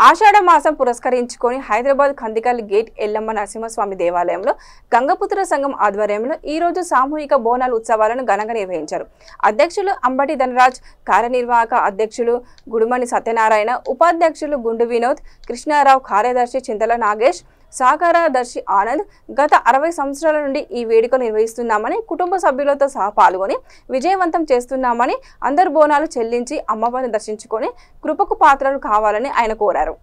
ఆషాఢ మాసం పురస్కరించుకొని హైదరాబాద్ కందికల్ గేట్ ఎల్లమ్మ నరసింహస్వామి దేవాలయంలో గంగపుత్ర సంఘం ఆధ్వర్యంలో ఈ రోజు సామూహిక బోనాల ఉత్సవాలను ఘనంగా నిర్వహించారు. అధ్యక్షులు అంబటి ధనరాజ్, కార్యనిర్వాహక అధ్యక్షులు గుడుమని సత్యనారాయణ, ఉపాధ్యక్షులు గుండు వినోద్, కృష్ణారావు, కార్యదర్శి చింతల నాగేష్, సహకారదర్శి ఆనంద్ గత 60 సంవత్సరాల నుండి ఈ వేడుకలు నిర్వహిస్తున్నామని, కుటుంబ సభ్యులతో సహా పాల్గొని విజయవంతం చేస్తున్నామని, అందరు బోనాలు చెల్లించి అమ్మవారిని దర్శించుకొని కృపకు పాత్రలు కావాలని ఆయన కోరారు.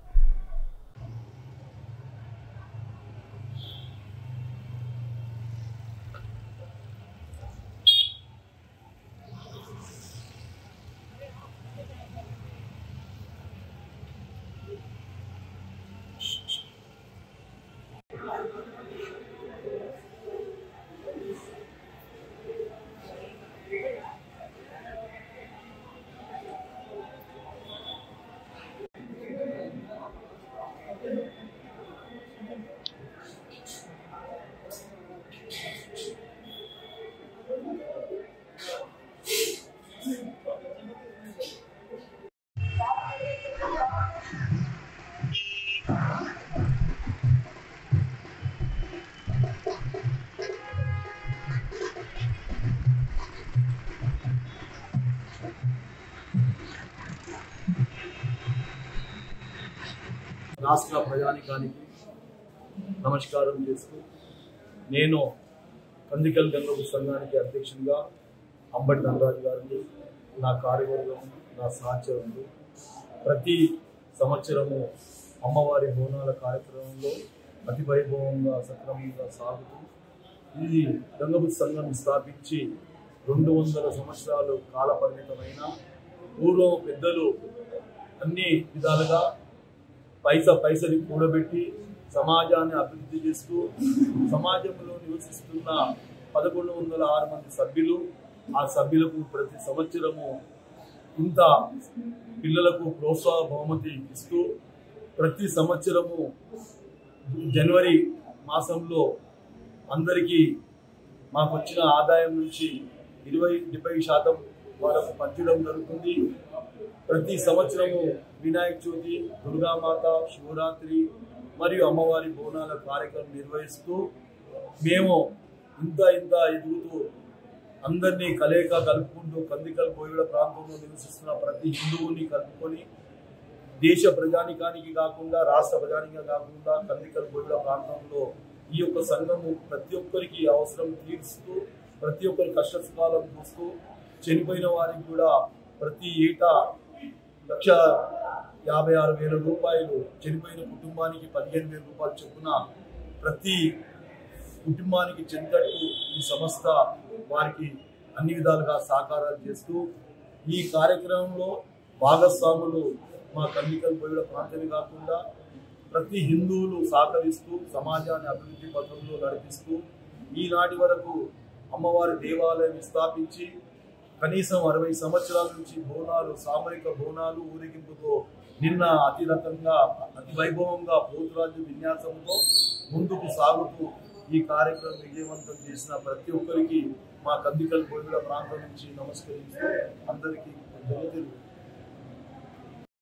రాష్ట్ర ప్రజానికానికి నమస్కారం చేస్తూ నేను కందికల్ గంగపుత్ర సంఘానికి అధ్యక్షునిగా అంబటి ధనరాజు గారిని, నా కార్యవర్గం, నా సహచరులు ప్రతి సంవత్సరము అమ్మవారి బోనాల కార్యక్రమంలో అతి వైభవంగా సక్రమంగా సాగుతూ ఇది గంగపుత్ర సంఘం స్థాపించి 200 సంవత్సరాలు కాల పరిమితమైన పూర్వం పెద్దలు అన్ని విధాలుగా పైసలు కూడబెట్టి సమాజాన్ని అభివృద్ధి చేస్తూ సమాజంలో నివసిస్తున్న 1106 మంది సభ్యులు, ఆ సభ్యులకు ప్రతి సంవత్సరము ఇంత పిల్లలకు ప్రోత్సాహ బహుమతి ఇస్తూ ప్రతి సంవత్సరము జనవరి మాసంలో అందరికీ మాకు వచ్చిన ఆదాయం నుంచి 20-70% వరకు పంచడం జరుగుతుంది. ప్రతి సంవత్సరము వినాయక చవితి, దుర్గామాత, శివరాత్రి మరియు అమ్మవారి బోనాల కార్యక్రమం నిర్వహిస్తూ మేము ఇంత ఎదుగుతూ అందరినీ కలుపుకుంటూ కందికల్ బోయగడ ప్రాంతంలో నివసిస్తున్న ప్రతి హిందువుని కలుపుకొని దేశ ప్రజానికానికి కాకుండా రాష్ట్ర ప్రజానికా కాకుండా కందికల్ బోయగడ ప్రాంతంలో ఈ యొక్క సంఘము ప్రతి ఒక్కరికి అవసరం తీరుస్తూ ప్రతి ఒక్కరి కష్టసుఖాలను చూస్తూ చనిపోయిన వారికి కూడా ప్రతి ఏటా 1,56,000 రూపాయలు, చనిపోయిన కుటుంబానికి 15,000 రూపాయలు చొప్పున ప్రతి కుటుంబానికి చెందట్టు ఈ సంస్థ వారికి అన్ని విధాలుగా సహకారాలు చేస్తూ ఈ కార్యక్రమంలో భాగస్వాములు మా కందికల్ బోయగడ ప్రాంతమే కాకుండా ప్రతి హిందువులు సహకరిస్తూ సమాజాన్ని అభివృద్ధి పథంలో నడిపిస్తూ ఈనాటి వరకు అమ్మవారి దేవాలయం స్థాపించి కనీసం 60 సంవత్సరాల నుంచి బోనాలు, సామరిక బోనాలు ఊరేగింపుతో నిన్న అతి వైభవంగా పోతురాజు విన్యాసంతో ముందుకు సాగుతూ ఈ కార్యక్రమం విజయవంతం చేసిన ప్రతి ఒక్కరికి మా కందికల్ బోయగడ ప్రాంతం నుంచి నమస్కరిస్తూ అందరికీ ధన్యవాదాలు.